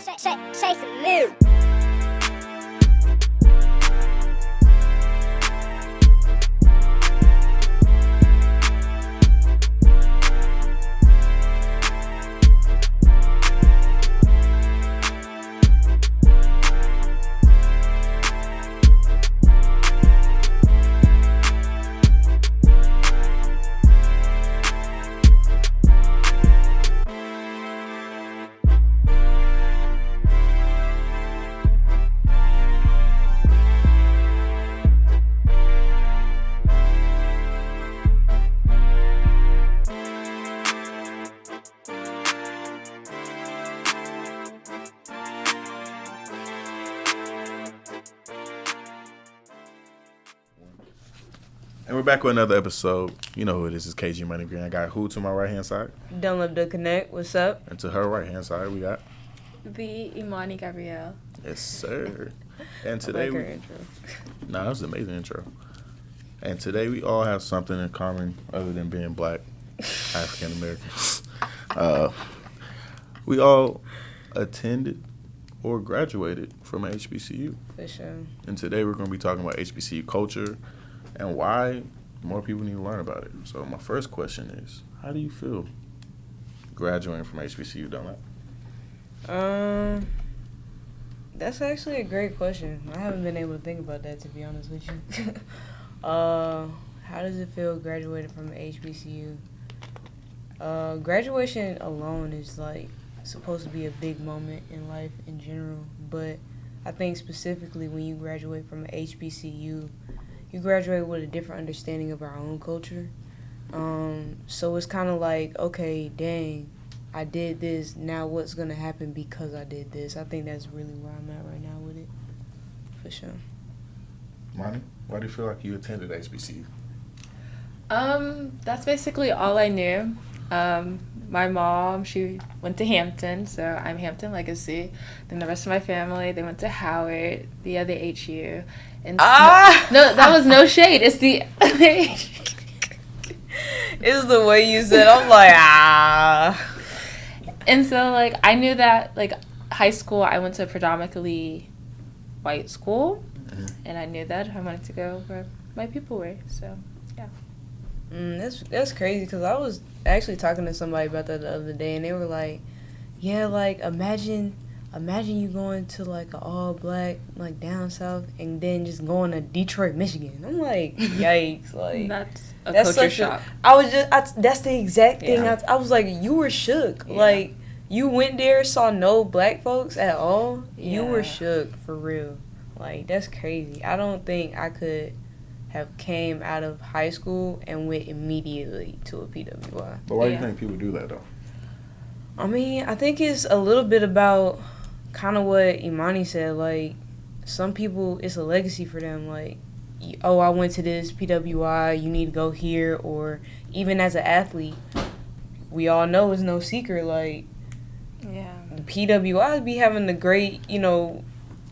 Chase some new. And we're back with another episode. You know who it is. It's KG Money Green. I got who to my right-hand side? Don't Love to Connect. What's up? And to her right-hand side, we got... The Imani Gabrielle. Yes, sir. And today her intro. That was an amazing intro. And today we all have something in common other than being black African Americans. We all attended or graduated from a HBCU. For sure. And today we're going to be talking about HBCU culture and why more people need to learn about it. So my first question is, how do you feel graduating from HBCU, don't I? That's actually a great question. I haven't been able to think about that, to be honest with you. How does it feel graduating from an HBCU? Graduation alone is like supposed to be a big moment in life in general, but I think specifically when you graduate from an HBCU, you graduate with a different understanding of our own culture. So it's kind of like, okay, dang, I did this. Now what's going to happen because I did this? I think that's really where I'm at right now with it. For sure. Monty, why do you feel like you attended HBCU? That's basically all I knew. My mom, she went to Hampton, so I'm Hampton Legacy. Then the rest of my family, they went to Howard, the other HU. And no, that was no shade. It's the It's the way you said. I'm like, And so, like, I knew that, like, high school, I went to a predominantly white school, and I knew that I wanted to go where my people were, so, yeah. That's crazy, because I was actually talking to somebody about that the other day, and they were like, yeah, like, imagine you going to, like, an all-black, like, down south, and then just going to Detroit, Michigan. I'm like, yikes, like... That's culture shock. That's the exact thing. Yeah. I was like, you were shook. Yeah. Like, you went there, saw no black folks at all. You Yeah. were shook, for real. Like, that's crazy. I don't think I could have came out of high school and went immediately to a PWI. But why do you think people do that, though? I mean, I think it's a little bit about kind of what Imani said. Like, some people, it's a legacy for them. Like, oh, I went to this PWI, you need to go here. Or even as an athlete, we all know it's no secret. Like, Yeah. the PWIs be having the great,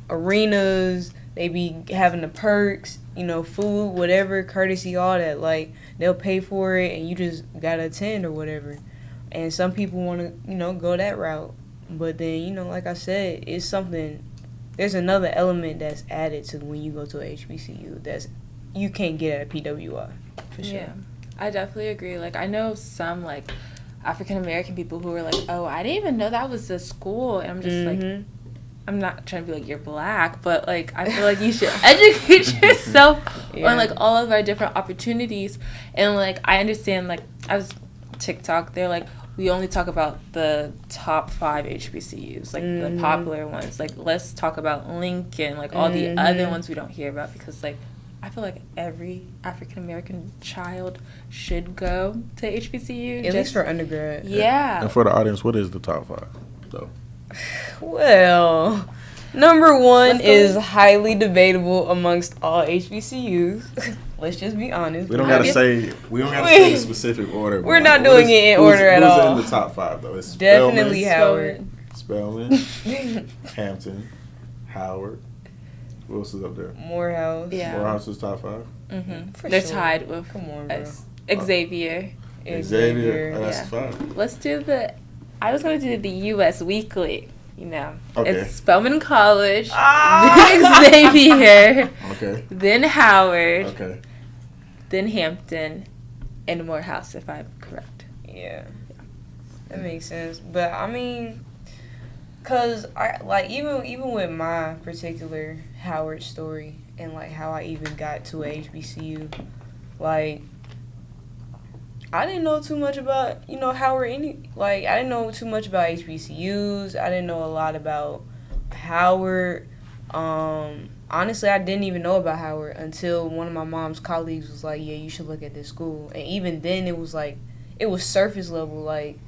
arenas. They be having the perks, food, whatever, courtesy, all that. Like, they'll pay for it and you just gotta attend or whatever. And some people want to, go that route. But then, like I said, it's something, there's another element that's added to when you go to a HBCU that's you can't get at a PWI, for sure. Yeah, I definitely agree. Like, I know some, like, African-American people who are like, oh, I didn't even know that was a school. And I'm just like, I'm not trying to be like, you're black, but, like, I feel like you should educate yourself on, like, all of our different opportunities. And, like, I understand, like, as TikTok, they're like, we only talk about the top 5 HBCUs, like, the popular ones. Like, let's talk about Lincoln, like, all the other ones we don't hear about because, like, I feel like every African-American child should go to HBCU. At least for undergrad. Yeah. And for the audience, what is the top 5, though? Well, number 1 is highly debatable amongst all HBCUs. Let's just be honest. We don't gotta say the specific order. We're not doing it in order at all. Who's in the top 5 though? It's Definitely Howard. Spelman, Hampton, Howard. Who else is up there? Morehouse. Yeah. Morehouse is top 5. They're sure. tied with Come on, bro. Xavier. Xavier. Oh, that's 5. Let's do I was going to do the U.S. Weekly. you know, Okay. it's Spelman College, Ah! then Xavier, Okay. then Howard, Okay. then Hampton, and Morehouse, if I'm correct. Yeah, that makes sense. But I mean, cause I like even with my particular Howard story and like how I even got to a HBCU, like I didn't know too much about Howard I didn't know too much about HBCUs. I didn't know a lot about Howard. Honestly, I didn't even know about Howard until one of my mom's colleagues was like, "Yeah, you should look at this school." And even then, it was surface level. Like,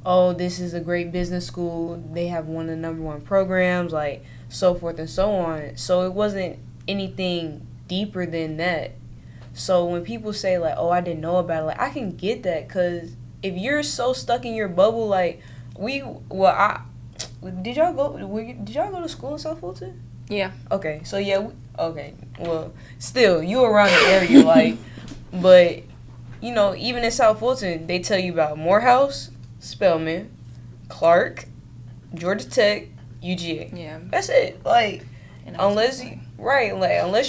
oh, this is a great business school. They have one of the #1 programs, like so forth and so on. So it wasn't anything deeper than that. So when people say like, "Oh, I didn't know about it," like I can get that, because if you're so stuck in your bubble, like did y'all go to school in South Fulton? Yeah. Okay, so yeah, okay. Well, still, you around the area, like, but, even in South Fulton, they tell you about Morehouse, Spelman, Clark, Georgia Tech, UGA. Yeah. That's it. Like, And unless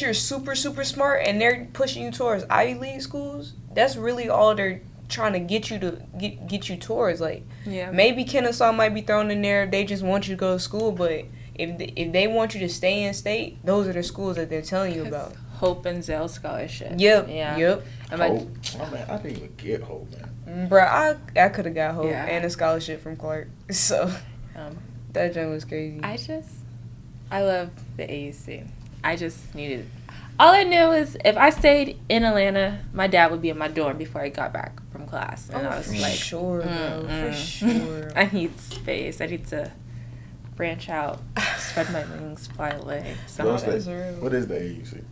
you're super, super smart and they're pushing you towards Ivy League schools, that's really all they're trying to get you to get you towards. Like, yeah. maybe Kennesaw might be thrown in there if they just want you to go to school, but if they want you to stay in state, those are the schools that they're telling you about. Hope and Zell scholarship. Yep. Yeah. Yep. Hope. Oh, man, I didn't even get Hope, man. Bruh, I could have got Hope Yeah. and a scholarship from Clark. So that joint was crazy. I love the AUC. I just needed. All I knew is if I stayed in Atlanta, my dad would be in my dorm before I got back from class, and I was for like, sure, bro, for sure. I need space. I need to branch out, spread my wings, fly away. So What is the AUC?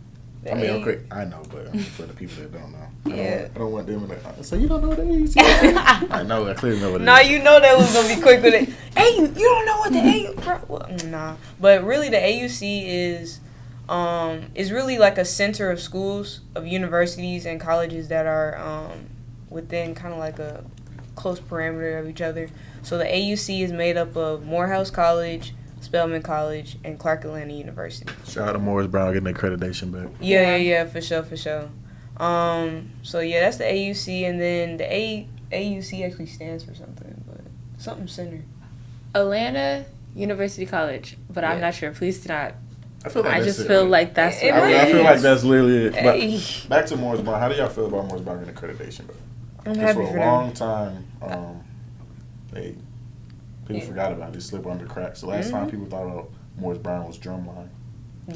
I mean, okay, I know, but for the people that don't know, I don't want them in the. So you don't know what the AUC is? I know, I clearly know what it is. Nah, you know that was gonna be quick with it. Hey, you don't know what the AUC, bro? Well, nah, but really the AUC is really like a center of schools, of universities and colleges that are within kind of like a close parameter of each other. So the AUC is made up of Morehouse College, Spelman College, and Clark Atlanta University. Shout out to Morris Brown getting accreditation back. Yeah, for sure. So yeah, that's the AUC, and then the AUC actually stands for something, but something center. Atlanta University College, but I'm not sure. Please do not. I feel like I that's just it, feel right? like that's what I feel like that's literally it. Hey. But back to Morris Brown. How do y'all feel about Morris Brown getting accreditation back? I'm happy for for a them. long time, people forgot about it. It slipped under the cracks. The last time people thought about Morris Brown was Drumline. The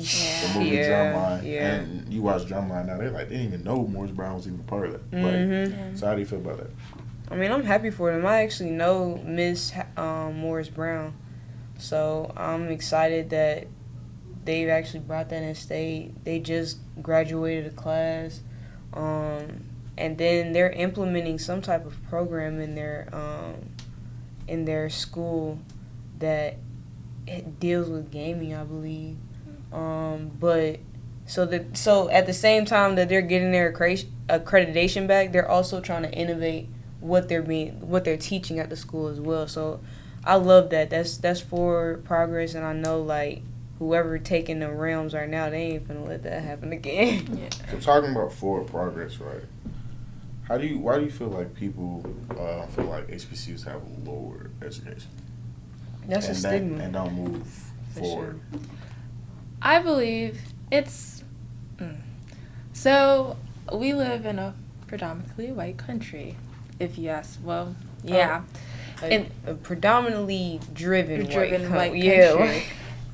movie Drumline. Yeah. And you watch Drumline now, they didn't even know Morris Brown was even a part of that. Like, so how do you feel about that? I mean, I'm happy for them. I actually know Miss Morris Brown, so I'm excited that they've actually brought that in state. They just graduated a class, and then they're implementing some type of program in their school that it deals with gaming, I believe. But so at the same time that they're getting their accreditation back, they're also trying to innovate what they're teaching at the school as well. So I love that. That's forward progress, and I know like whoever taking the realms right now, they ain't finna let that happen again. Yeah. So talking about forward progress, right? Why do you feel like people feel like HBCUs have lower education? That's a stigma. And don't move For forward. sure. I believe it's. So we live in a predominantly white country. If you ask, well, yeah, A predominantly driven white country. Yeah.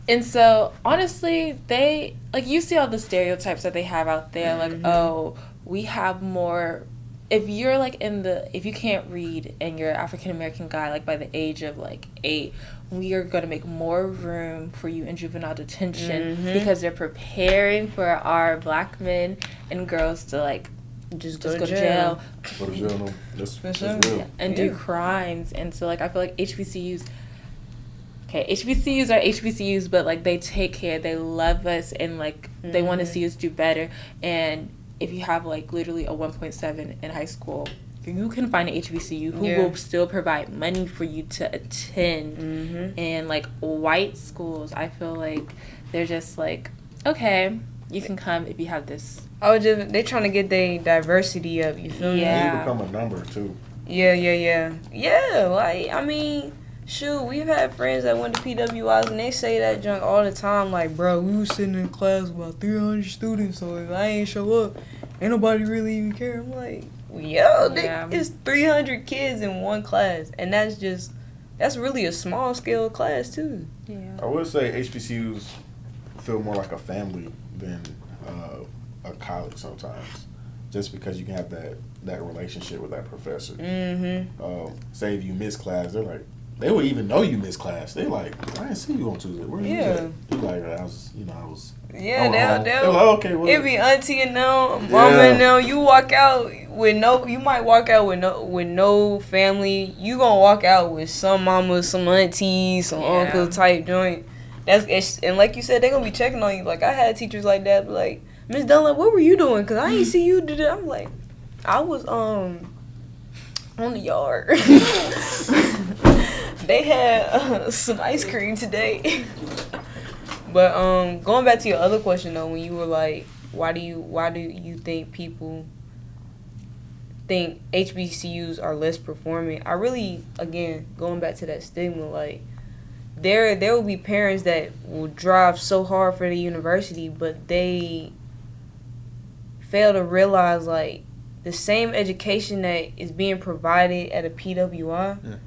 And so, honestly, they, like, you see all the stereotypes that they have out there, like, oh, we have more, if you're, like, if you can't read and you're an African-American guy, like, by the age of, like, 8, we are going to make more room for you in juvenile detention because they're preparing for our black men and girls to, like, just go to jail. Go to jail, no. That's real. Yeah, and do crimes. And so, like, I feel like HBCUs are HBCUs, but, like, they take care, they love us, and, like, they want to see us do better. And if you have, like, literally a 1.7 in high school, you can find an HBCU who Yeah. will still provide money for you to attend. Mm-hmm. And like white schools, I feel like they're just like, okay, you can come if you have this. They trying to get their diversity up. You feel me? Yeah. You become a number too. Yeah. Like, I mean, shoot, we've had friends that went to PWIs and they say that junk all the time. Like, bro, we was sitting in class with about 300 students, so if I ain't show up, ain't nobody really even care. I'm like, Yeah. it's 300 kids in one class, and that's really a small scale class too. Yeah. I would say HBCUs feel more like a family than a college sometimes, just because you can have that relationship with that professor. Mm-hmm. Say if you miss class, they would even know you missed class. They're like, I didn't see you on Tuesday. Where you at? You're like, I was. Yeah, They're like, okay, well. It be auntie and them, mama and them. You walk out you might walk out with no family. You gonna walk out with some mamas, some aunties, some uncle type joint. And like you said, they gonna be checking on you. Like, I had teachers like that, like, Miss Dunlap, what were you doing? Cause I ain't see you do that. I'm like, I was on the yard. They had some ice cream today. But going back to your other question though, when you were like, why do you think people think HBCUs are less performing? I really, again, going back to that stigma, like, there will be parents that will drive so hard for the university, but they fail to realize, like, the same education that is being provided at a PWI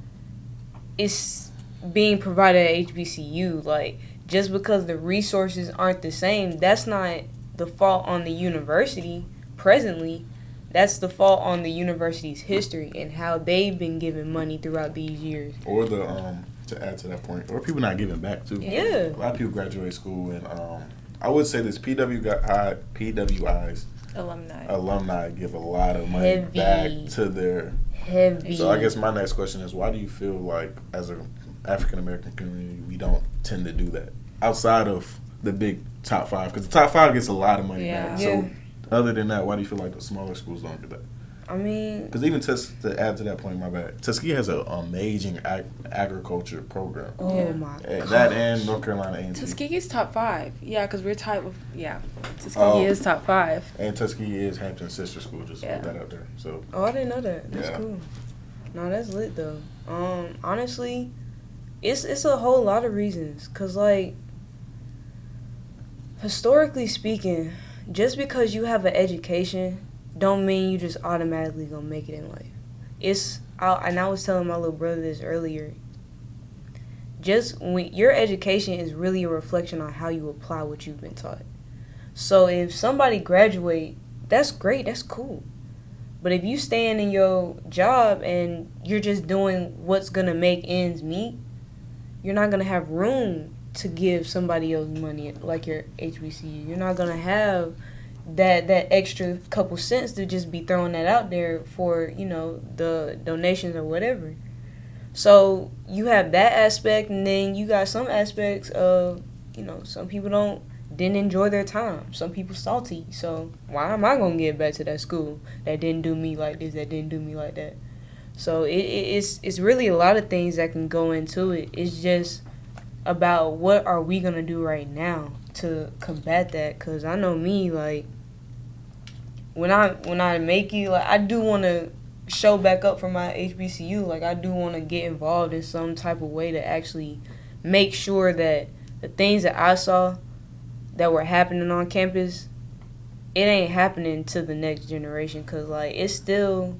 is being provided at HBCU. Like, just because the resources aren't the same, that's not the fault on the university presently. That's the fault on the university's history and how they've been giving money throughout these years. Or to add to that point, or people not giving back too. Yeah. A lot of people graduate school and I would say this PWIs alumni give a lot of money back to their heavy. So I guess my next question is, why do you feel like as an African American community we don't tend to do that outside of the big top 5? Because the top 5 gets a lot of money back. So other than that, why do you feel like the smaller schools don't do that? I mean, because even to add to that point, my bad, Tuskegee has an amazing agriculture program. Oh my god. That and North Carolina A&T. Tuskegee's top 5. Yeah, because we're tied with Tuskegee is top 5. And Tuskegee is Hampton's sister school. Just put that out there. So. Oh, I didn't know that. That's cool. No, that's lit though. Honestly, it's a whole lot of reasons. Cause like, historically speaking, just because you have an education don't mean you just automatically gonna make it in life. And I was telling my little brother this earlier. Just when your education is really a reflection on how you apply what you've been taught. So if somebody graduate, that's great, that's cool. But if you stand in your job and you're just doing what's gonna make ends meet, you're not gonna have room to give somebody else money like your HBCU. You're not gonna have that extra couple cents to just be throwing that out there for, the donations or whatever. So you have that aspect, and then you got some aspects of, some people didn't enjoy their time. Some people salty. So why am I gonna get back to that school that didn't do me like this, that didn't do me like that? So it's really a lot of things that can go into it. It's just about what are we gonna do right now to combat that? Cause I know me, like, when I make it, like, I do want to show back up for my HBCU. Like, I do want to get involved in some type of way to actually make sure that the things that I saw that were happening on campus, it ain't happening to the next generation. Because, like, it's still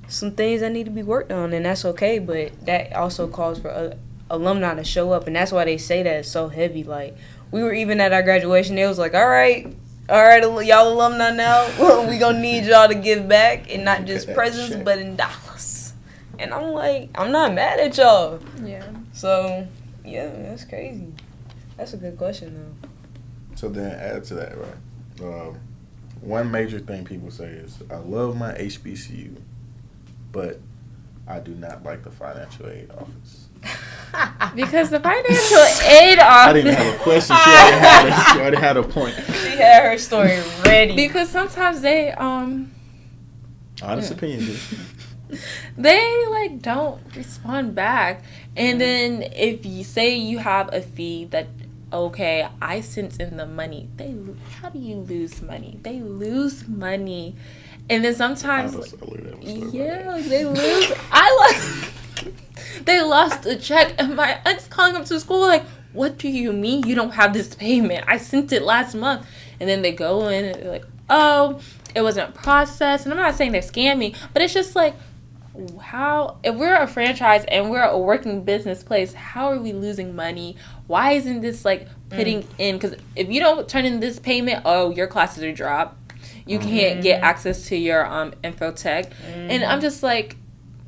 some things that need to be worked on, and that's okay. But that also calls for alumni to show up, and that's why they say that it's so heavy. Like, we were even at our graduation, it was like, all right, y'all alumni now, we gonna need y'all to give back, and not just presents, but in dollars. And I'm like, I'm not mad at y'all. Yeah. So, yeah, that's crazy. That's a good question, though. So then add to that, right? One major thing people say is, I love my HBCU, but I do not like the financial aid office. Because the financial aid office. I didn't have a question. She already had a point. She had her story ready. Because sometimes they Honest opinion. They like don't respond back. And then if you say you have a fee that, okay, I sent in the money. How do you lose money? They lose money. And then sometimes they lose. They lost a check, and my aunt's calling them to school like, what do you mean you don't have this payment? I sent it last month. And then they go in and they're like, oh, it wasn't processed. And I'm not saying they're scamming, but it's just like, how, if we're a franchise and we're a working business place, how are we losing money? Why isn't this like putting in? Because if you don't turn in this payment, oh, your classes are dropped. You can't get access to your infotech. And I'm just like,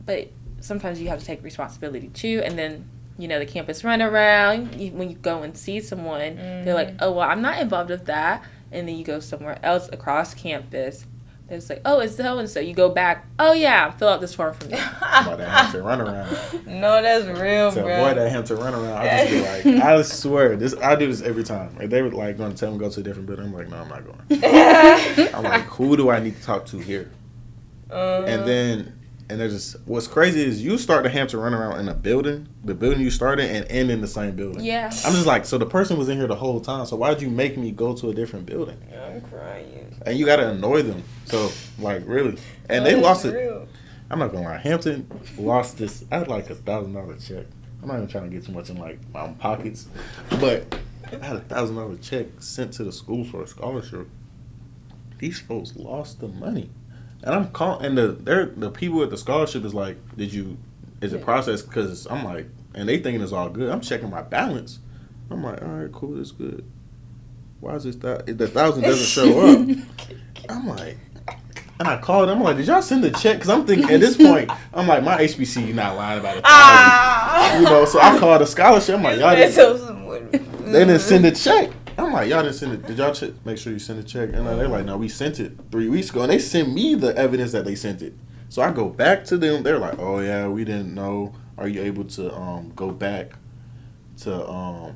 but sometimes you have to take responsibility too. And then, you know, the campus runaround, when you go and see someone, they're like, oh, well, I'm not involved with that. And then you go somewhere else across campus. It's like, oh, it's so-and-so. You go back, oh, yeah, fill out this form for me. About that Hampton runaround. No, that's real, to bro. avoid that Hampton runaround, I just be like, I swear, I do this every time. Like, they were like going to tell me to go to a different building. I'm like, no, I'm not going. I'm like, who do I need to talk to here? And they're just, what's crazy is you start the Hampton runaround in a building, the building you started, and end in the same building. Yeah. I'm just like, so the person was in here the whole time, so why'd you make me go to a different building? I'm crying. And you got to annoy them. So, like, really. And they lost it. I'm not going to lie. Hampton lost this. I had like $1,000 check. I'm not even trying to get too much in, like, my own pockets. But I had $1,000 check sent to the school for a scholarship. These folks lost the money. And I'm calling, and the people at the scholarship is like, is it processed? Because I'm like, and they thinking it's all good. I'm checking my balance. I'm like, all right, cool, that's good. Why is this the 1,000 doesn't show up? I'm like, and I called. I'm like, did y'all send the check? Because I'm thinking at this point, I'm like, my HBCU not lying about $1,000. You know, so I called the scholarship. I'm like, y'all they didn't send the check. I'm like, y'all didn't send it. Did y'all make sure you sent the check? And they're like, no, we sent it 3 weeks ago. And they sent me the evidence that they sent it. So I go back to them. They're like, oh, yeah, we didn't know. Are you able to go back to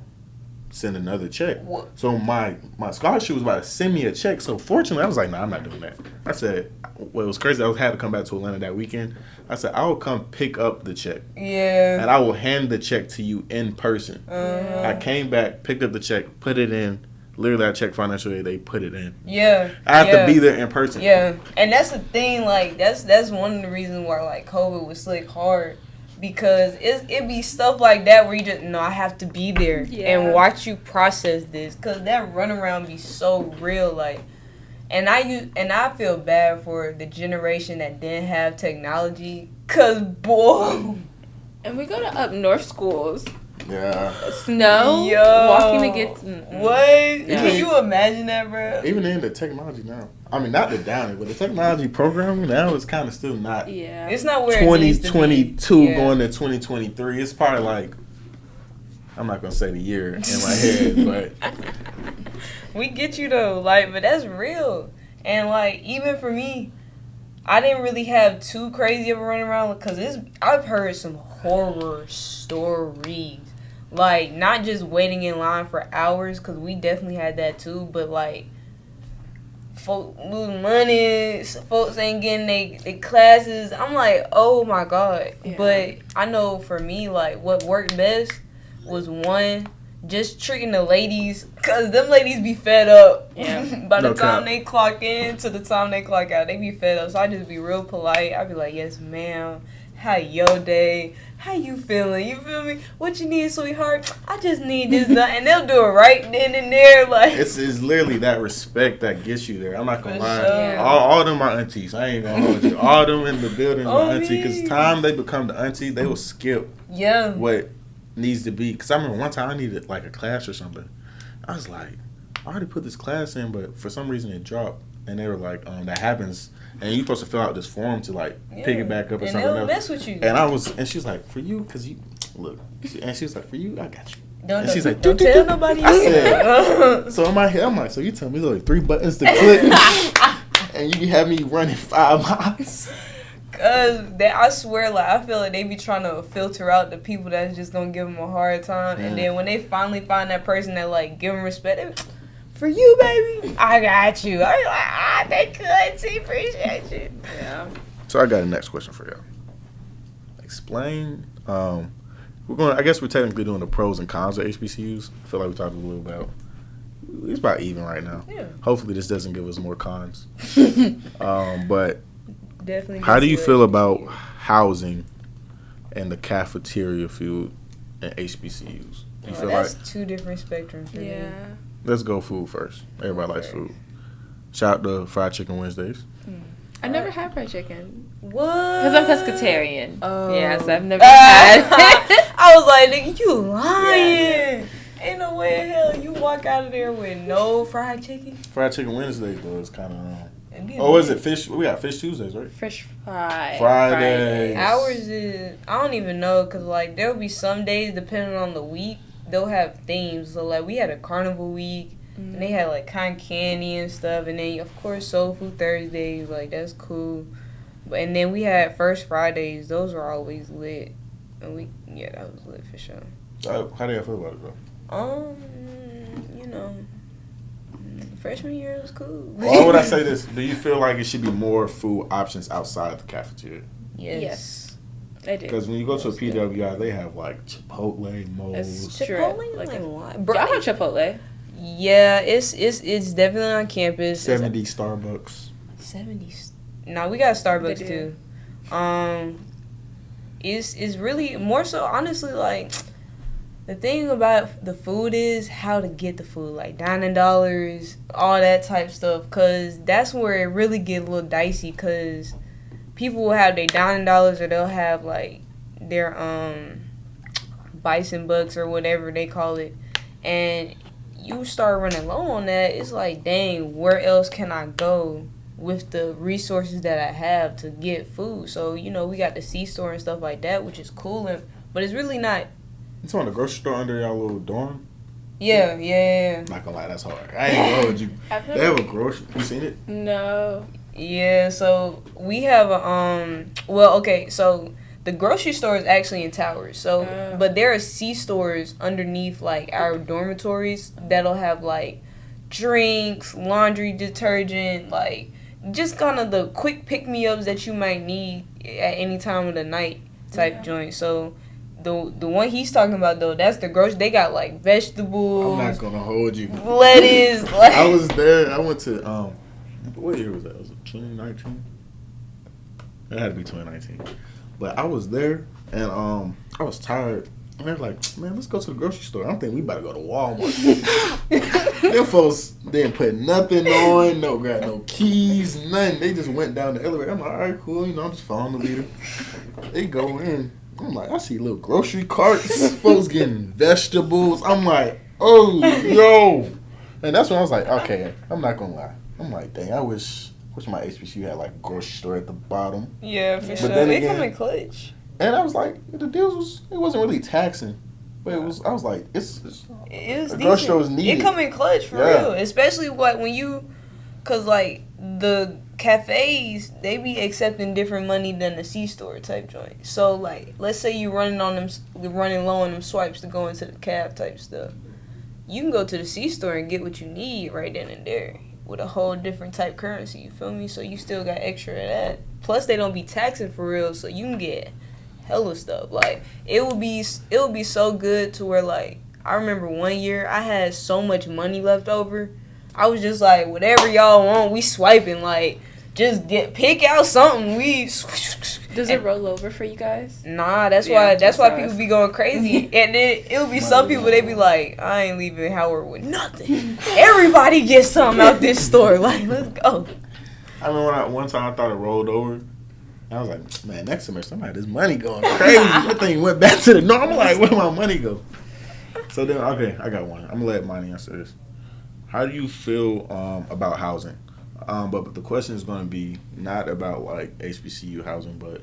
send another check? What? So my scholarship was about to send me a check. So fortunately, I was like, nah, I'm not doing that. I said, well, it was crazy. I had to come back to Atlanta that weekend. I said, I will come pick up the check. Yeah. And I will hand the check to you in person. I came back, picked up the check, put it in. Literally, I checked financial aid. They put it in. Yeah. I have to be there in person. Yeah. And that's the thing. Like, that's one of the reasons why, like, COVID was slick hard. Because it be stuff like that where you just, no, I have to be there and watch you process this. Because that runaround be so real. Like, and I feel bad for the generation that didn't have technology. Because, boy. And we go to up north schools. Yeah. Snow. Yo. Walking to get. What? Yeah. Can you imagine that, bro? Even in the technology now. I mean, not the down it, but the technology programming now is kind of still not. Yeah. It's not where 2022 going to 2023. It's probably like, I'm not going to say the year in my head, but. We get you though, like, but that's real. And like, even for me, I didn't really have too crazy of a run around because I've heard some horror stories. Like, not just waiting in line for hours, because we definitely had that too, but like, folks losing money, folks ain't getting their classes. I'm like, oh my God. Yeah. But I know for me, like, what worked best was one, just treating the ladies, because them ladies be fed up. Yeah. By the time they clock in to the time they clock out, they be fed up. So I just be real polite. I be like, yes, ma'am. How your day? How you feeling? You feel me? What you need, sweetheart? I just need this done. And they'll do it right then and there. Like, it's literally that respect that gets you there. I'm not going to lie. Sure. All them are aunties. I ain't going to hold you. All them in the building are auntie. Because time they become the auntie, they will skip what needs to be. Because I remember one time I needed like a class or something. I was like, I already put this class in, but for some reason it dropped. And they were like, that happens. And you're supposed to fill out this form to like pick it back up or something else. And they'll mess with you. And she was like, for you, because you, look. And she was like, for you, I got you. And she's like, don't tell nobody. I said, so in my head, I'm like, so you tell me there's like 3 buttons to click. And you have me running 5 miles. Cause I swear, like, I feel like they be trying to filter out the people that's just gonna give them a hard time. And then when they finally find that person that like give them respect, For you, baby. I got you. I was like, they could see, appreciate you. Yeah. So I got a next question for y'all. Explain. I guess we're technically doing the pros and cons of HBCUs. I feel like we talked a little about. It's about even right now. Yeah. Hopefully, this doesn't give us more cons. But Definitely. how do you feel about housing and the cafeteria field in HBCUs? You feel that's like, two different spectrums for me. Yeah. let's go food first. Everybody likes food. Shout out to Fried Chicken Wednesdays. I never had fried chicken. What? Because I'm pescatarian. Oh. Yeah, so I've never had it. I was like, nigga, you lying. Ain't no way in hell you walk out of there with no fried chicken. Fried Chicken Wednesdays, though, is kind of... Oh, is it fish? We got Fish Tuesdays, right? Fish fry. Fridays. Ours is, I don't even know, because, like, there'll be some days, depending on the week, they'll have themes. So, like, we had a carnival week, and they had, like, cotton candy and stuff, and then, of course, Soul Food Thursdays, like, that's cool. And then we had First Fridays. Those were always lit. And that was lit for sure. How do you feel about it, though? You know, freshman year was cool. Why would I say this? Do you feel like it should be more food options outside the cafeteria? Yes. I do. Because when you go to a PWI, they have like Chipotle, Moe's. It's true. Chipotle, Like like, y'all have Chipotle. Yeah, it's definitely on campus. 70 Starbucks. 70s. No, we got Starbucks They too. It's really more so honestly like the thing about the food is how to get the food, like dining dollars, all that type stuff, cause that's where it really get a little dicey, cause people will have their dining dollars or they'll have like their bison bucks or whatever they call it, and you start running low on that. It's like, dang, where else can I go with the resources that I have to get food? So, you know, we got the C-store and stuff like that, which is cool, but it's really not. It's on the grocery store under y'all little dorm? Yeah. Not gonna lie, that's hard. I ain't gonna hold you. They have a grocery. You seen it? No. Yeah, so we have so the grocery store is actually in towers. So, but there are C-stores underneath, like, our dormitories that'll have, like, drinks, laundry detergent, like, just kind of the quick pick-me-ups that you might need at any time of the night type joint. So the one he's talking about, though, that's the grocery. They got, like, vegetables. I'm not gonna hold you. Lettuce. Like, I was there. I went to what year was that? Was it 2019? It had to be 2019. But I was there and I was tired. And they're like, man, let's go to the grocery store. I don't think we better go to Walmart. Them folks didn't put nothing on, got no keys, nothing. They just went down the elevator. I'm like, all right, cool. You know, I'm just following the leader. They go in. I'm like, I see little grocery carts. Folks getting vegetables. I'm like, oh, yo. And that's when I was like, okay, I'm not going to lie. I'm like, dang, I wish my HBCU had like a grocery store at the bottom. Yeah, for sure. Then They again, come in clutch. And I was like, the deals it wasn't really taxing, but I was like, It was the grocery store was needed. It come in clutch for real, especially cause like the cafes, they be accepting different money than the C-store type joint. So like, let's say you running low on them swipes to go into the caf type stuff. You can go to the C-store and get what you need right then and there with a whole different type currency. You feel me? So you still got extra of that. Plus they don't be taxing for real, so you can get hella stuff. Like it would be so good to where, like, I remember one year I had so much money left over. I was just like, whatever y'all want, we swiping. Like, just pick out something. Does it roll over for you guys? Nah, that's why people be going crazy. And then it'll be some people, they be like, I ain't leaving Howard with nothing. Everybody gets something out this store. Like, let's go. I remember one time I thought it rolled over. I was like, man, next semester somebody this money going crazy. That thing went back to the normal. Like, where my money go? So then, okay, I got one. I'm gonna let Monty answer this. How do you feel about housing? But the question is going to be not about like HBCU housing, but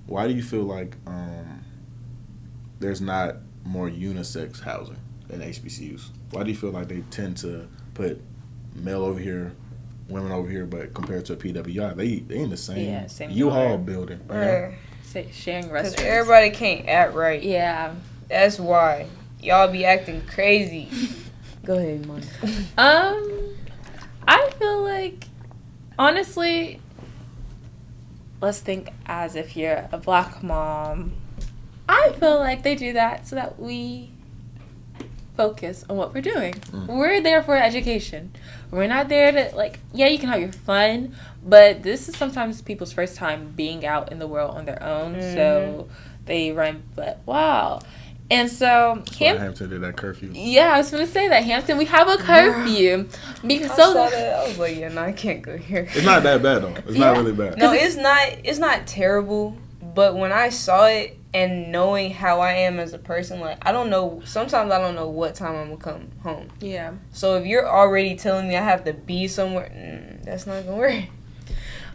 why do you feel like there's not more unisex housing in HBCUs? Why do you feel like they tend to put male over here, women over here, but compared to a PWI, they in the same U-Haul building. Right. Sharing restrooms. Because everybody can't act right. Yeah. That's why. Y'all be acting crazy. Go ahead, Monica. I feel like, honestly, let's think as if you're a black mom. I feel like they do that so that we focus on what we're doing. We're there for education. We're not there to, like, yeah, you can have your fun, but this is sometimes people's first time being out in the world on their own, so they run, but wow. And so Hampton did that curfew. Yeah, I was going to say that. Hampton, we have a curfew. Because I saw that. I was like, yeah, no, I can't go here. It's not that bad, though. It's not really bad. No, it's not terrible, but when I saw it and knowing how I am as a person, like, I don't know, sometimes I don't know what time I'm going to come home. Yeah. So if you're already telling me I have to be somewhere, that's not going to work.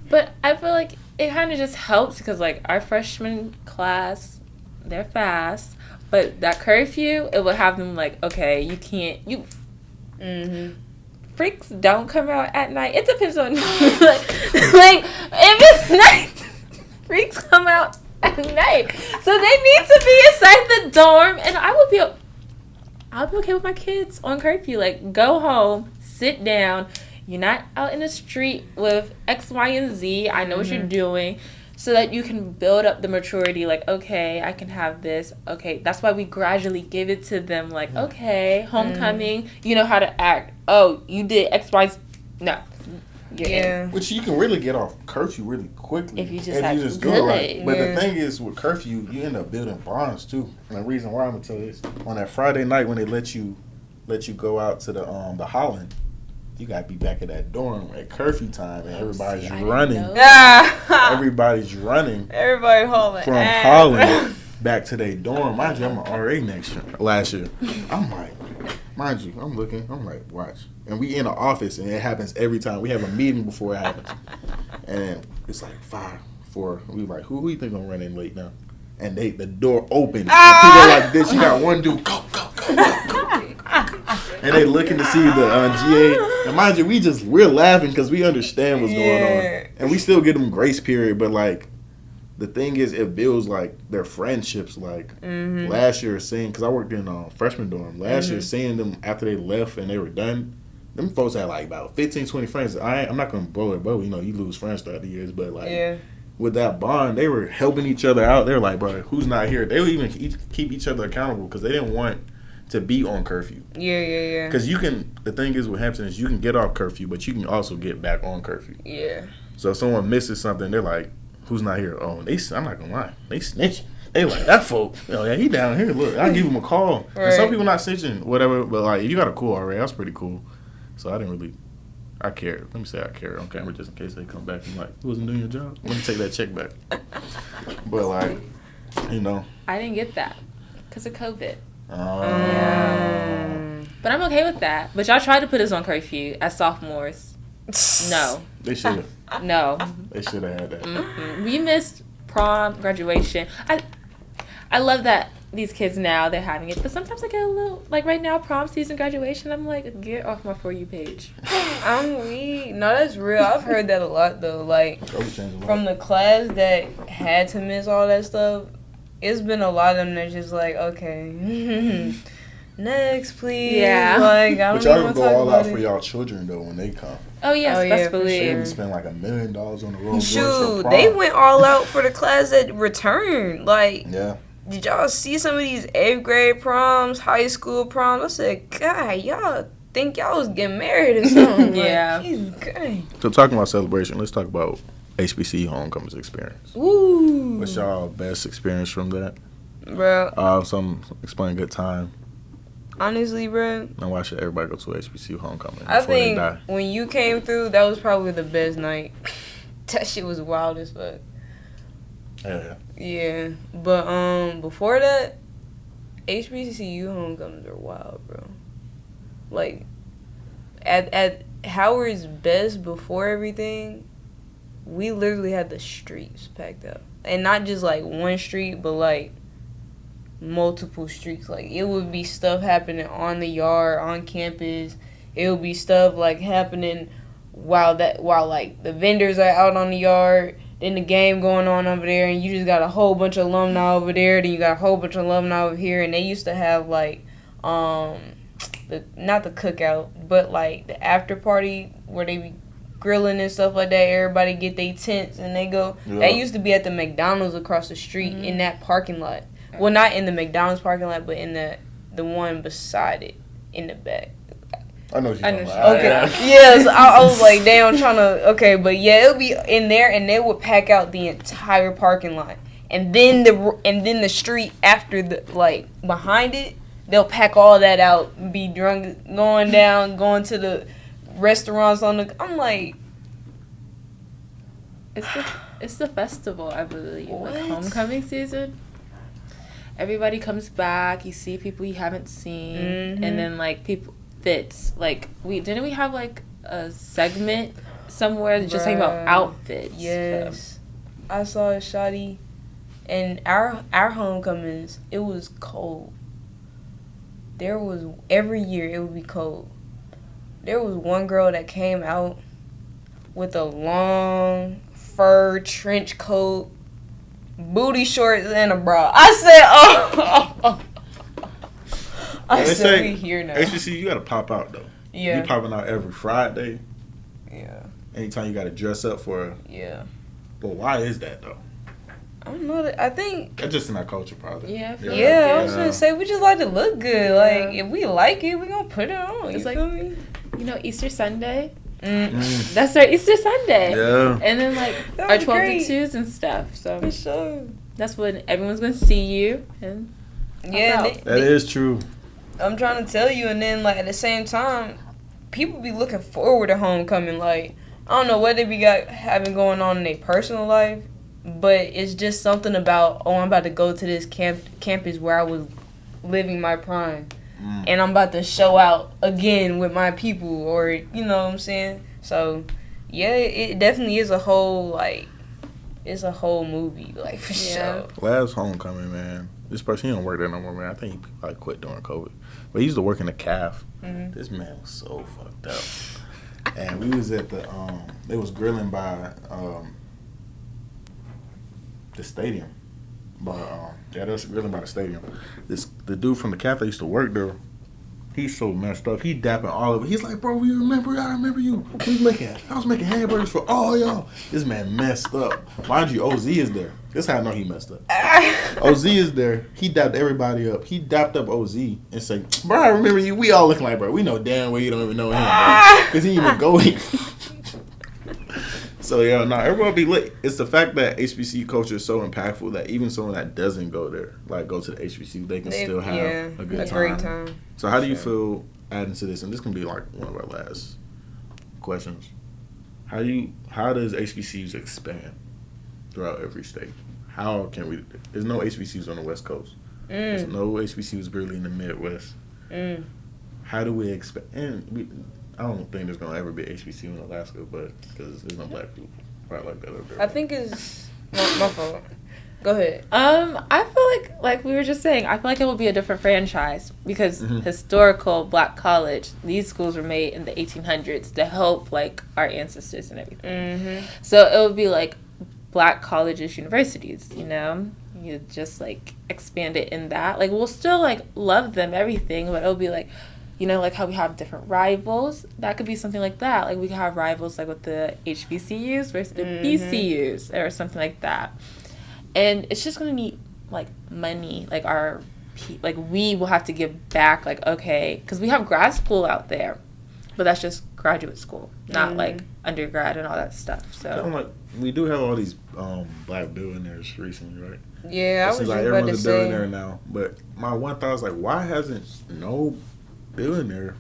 But I feel like it kind of just helps because, like, our freshman class, they're fast. But that curfew, it would have them like, okay, you can't, freaks don't come out at night. It depends on, like, if it's night, freaks come out at night. So they need to be inside the dorm, and I'll be okay with my kids on curfew. Like, go home, sit down. You're not out in the street with X, Y, and Z. I know what you're doing. So that you can build up the maturity, like, okay, I can have this. Okay, that's why we gradually give it to them, like, okay, homecoming, you know how to act. Oh, you did X, Y, Z. No. You're in. Which you can really get off curfew really quickly. If you just do it right. But the thing is, with curfew, you end up building bonds, too. And the reason why I'm going to tell you this, on that Friday night when they let you go out to the Holland, you gotta be back at that dorm at curfew time, and everybody's running. Everybody's running. Everybody hauling from Holland back to their dorm. Mind you, I'm an RA last year. I'm like, mind you, I'm looking. I'm like, watch. And we in the office, and it happens every time. We have a meeting before it happens, and it's like 5, 4. We like, who you think gonna run in late now? And the door opens. And people like this. You got one dude, go. And they looking to see the GA. And mind you, we're laughing because we understand what's going on. And we still give them grace period. But, like, the thing is, it builds, like, their friendships. Like, last year, because I worked in freshman dorm. Last year, seeing them after they left and they were done, them folks had, like, about 15, 20 friends. I'm not going to blow it, but, you know, you lose friends throughout the years. But, like, with that bond, they were helping each other out. They were like, bro, who's not here? They would even keep each other accountable because they didn't want to be on curfew. Yeah. Because the thing is with Hampton is you can get off curfew, but you can also get back on curfew. Yeah. So if someone misses something, they're like, who's not here? Oh, I'm not going to lie. They snitching. They like, that folk, he down here. Look, I'll give him a call. Right. And some people not snitching, whatever. But, like, if you got a cool already, that's pretty cool. So I cared. Let me say I cared on camera just in case they come back and like, you wasn't doing your job. Let me take that check back. But, like, you know. I didn't get that because of COVID. Yeah. But I'm okay with that. But y'all tried to put us on curfew as sophomores. No. They should have. No. They should have had that. Mm-mm. We missed prom, graduation. I love that these kids now, they're having it. But sometimes I get a little, like right now, prom season, graduation, I'm like, get off my For You page. I'm weak. No, that's real. I've heard that a lot, though. Like, from the class that had to miss all that stuff, it's been a lot of them that's just like, okay, next, please. Yeah. Like, I don't but y'all want to go talk all about out it. For y'all children, though, when they come. Oh, yes, best believe. They spend like $1 million on the road. Shoot, they went all out for the class that returned. Like, did y'all see some of these 8th grade proms, high school proms? I said, God, y'all think y'all was getting married or something. Yeah. Like, Jesus Christ. So talking about celebration, let's talk about HBCU homecomings experience. Ooh. What's y'all best experience from that? Bro. Some explain good time. Honestly, bro. And why should everybody go to a HBCU homecoming? I think when you came through, that was probably the best night. That shit was wild as fuck. Yeah. But before that, HBCU homecomings are wild, bro. Like, at Howard's best before everything, we literally had the streets packed up. And not just, like, one street, but, like, multiple streets. Like, it would be stuff happening on the yard, on campus. It would be stuff, like, happening while like, the vendors are out on the yard. Then the game going on over there, and you just got a whole bunch of alumni over there. Then you got a whole bunch of alumni over here. And they used to have, like, not the cookout, but like the after party where they be grilling and stuff like that. Everybody get their tents and they go. Yeah. That used to be at the McDonald's across the street in that parking lot. Well, not in the McDonald's parking lot, but in the one beside it in the back. I know what you're talking about. Okay. Yeah. Yeah, so I was like, damn, I'm trying to. Okay, but yeah, it'll be in there, and they would pack out the entire parking lot, and then the street after the like behind it, they'll pack all that out, be drunk, going to the restaurants on the. I'm like, It's the festival, I believe. What? Like homecoming season. Everybody comes back. You see people you haven't seen, and then like people fits. Like we have like a segment somewhere that's just talking about outfits. yes, I saw a shawty, and our homecomings. It was cold. There was every year it would be cold. There was one girl that came out with a long fur trench coat, booty shorts, and a bra. I said, oh. I said, we here now. HBCU, you gotta pop out though. Yeah. You popping out every Friday. Yeah. Anytime you gotta dress up for. Yeah. But why is that though? I don't know. I think. That's just in our culture, probably. Yeah, I feel Yeah, I like was gonna say we just like to look good. Yeah. Like if we like it, we gonna put it on. It's You like- feel me? You know, Easter Sunday. Mm. That's our Easter Sunday. Yeah. And then like That our was 12 great. to 2s and stuff. So For sure. that's when everyone's gonna see you and Yeah, out. That is true. I'm trying to tell you, and then like at the same time, people be looking forward to homecoming. Like I don't know what they be having going on in their personal life, but it's just something about I'm about to go to this campus where I was living my prime, and I'm about to show out again with my people, or you know what I'm saying. So yeah, it definitely is a whole like it's a whole movie like for Yeah. sure. Last homecoming, man. This person, he don't work there no more, man. I think he like quit during COVID. But he used to work in the calf. This man was so fucked up. And we was at the they was grilling by the stadium. They was grilling by the stadium. The dude from the calf that used to work there, he's so messed up. He dapping all of it. He's like, bro, I remember you. I was making hamburgers for all y'all. This man messed up. Mind you, OZ is there. This is how I know he messed up. OZ is there. He dapped everybody up. He dapped up OZ and said, bro, I remember you. We all looking like, bro, we know damn well you don't even know him, bro. Because he even going. So, yeah, everybody be lit. It's the fact that HBCU culture is so impactful that even someone that doesn't go there, like go to the HBCU, they can still have a good time. Great time. So how do you feel adding to this? And this can be like one of our last questions. How does HBCUs expand throughout every state? How can we? There's no HBCUs on the West Coast. There's no HBCUs really in the Midwest. How do we expand? And I don't think there's gonna ever be HBCU in Alaska, but because there's no black people right like that up there. I think it's my fault. Go ahead. I feel like we were just saying, I feel like it will be a different franchise because historical black college, these schools were made in the 1800s to help like our ancestors and everything. So it would be like black colleges, universities, you know? You just like expand it in that. Like we'll still like love them, everything, but it'll be like, you know, like how we have different rivals. That could be something like that. Like we could have rivals like with the HBCUs versus the BCUs or something like that. And it's just gonna need like money, like we will have to give back, like okay, because we have grad school out there, but that's just graduate school, not like undergrad and all that stuff. So like we do have all these black billionaires recently, right? Yeah, I was just like about to everyone's a say. billionaire now, but my one thought is like, why hasn't no billionaire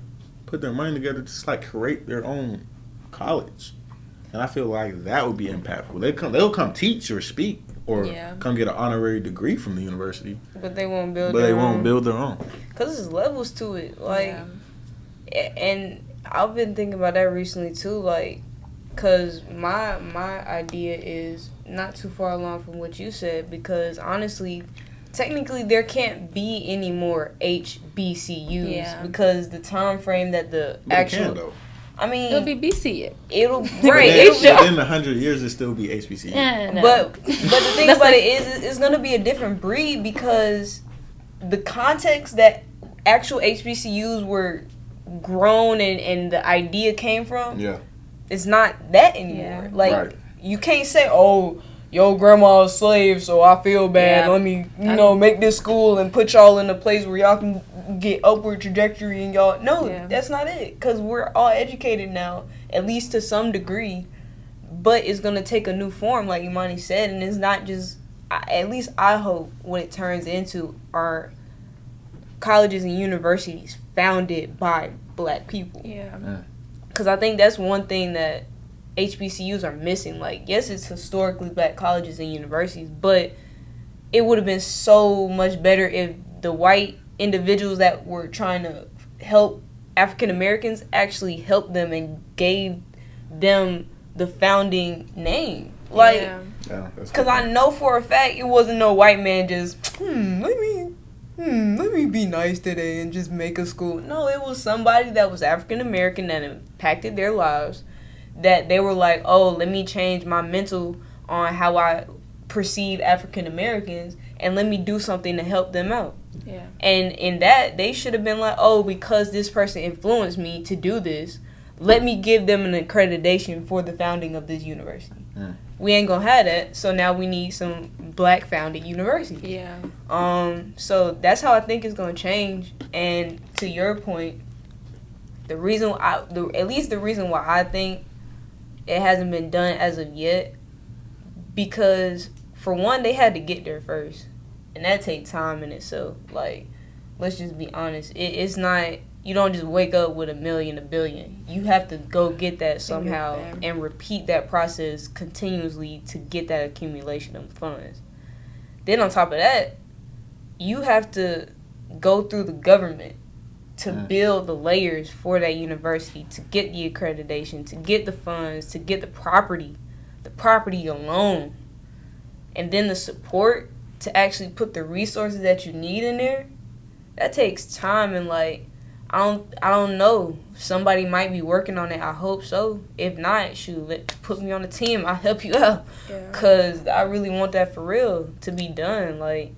put their money together to just like create their own college? And I feel like that would be impactful. They'll come teach or speak or come get an honorary degree from the university, But they won't build. but they won't build their own. Cause there's levels to it, like, and I've been thinking about that recently too, like, cause my idea is not too far along from what you said, because honestly, technically there can't be any more HBCUs because the time frame that the But actual. it can, though. I mean, it'll be BCU. It'll But right. then, within 100 years, it still be HBCU. No. But the thing about it is, it's gonna be a different breed because the context that actual HBCUs were grown and the idea came from, Yeah. it's not that anymore. Yeah. Like, Right. you can't say, oh, your grandma's a slave, so I feel bad. Yeah. Let me, make this school and put y'all in a place where y'all can get upward trajectory and y'all. No, Yeah. that's not it. Because we're all educated now, at least to some degree. But it's going to take a new form, like Imani said. And it's not just, at least I hope what it turns into are colleges and universities founded by black people. Yeah. Because I think that's one thing that HBCUs are missing. Like, yes, it's historically black colleges and universities, but it would have been so much better if the white individuals that were trying to help African Americans actually helped them and gave them the founding name. Like, Yeah. Yeah. because I know for a fact it wasn't no white man just, let me be nice today and just make a school. No, it was somebody that was African American that impacted their lives, that they were like, oh, let me change my mental on how I perceive African Americans and let me do something to help them out. Yeah. And in that, they should have been like, oh, because this person influenced me to do this, let me give them an accreditation for the founding of this university. We ain't gonna have that, so now we need some black founded university. Yeah. So that's how I think it's gonna change. And to your point, the reason why I think it hasn't been done as of yet, because for one, they had to get there first, and that takes time in itself. Like, let's just be honest, it's not, you don't just wake up with $1 million, $1 billion. You have to go get that somehow and repeat that process continuously to get that accumulation of funds. Then on top of that, you have to go through the government to build the layers for that university, to get the accreditation, to get the funds, to get the property alone, and then the support to actually put the resources that you need in there. That takes time, and like, I don't know. Somebody might be working on it. I hope so. If not, put me on the team. I'll help you out. Yeah. Cause I really want that for real to be done. Like,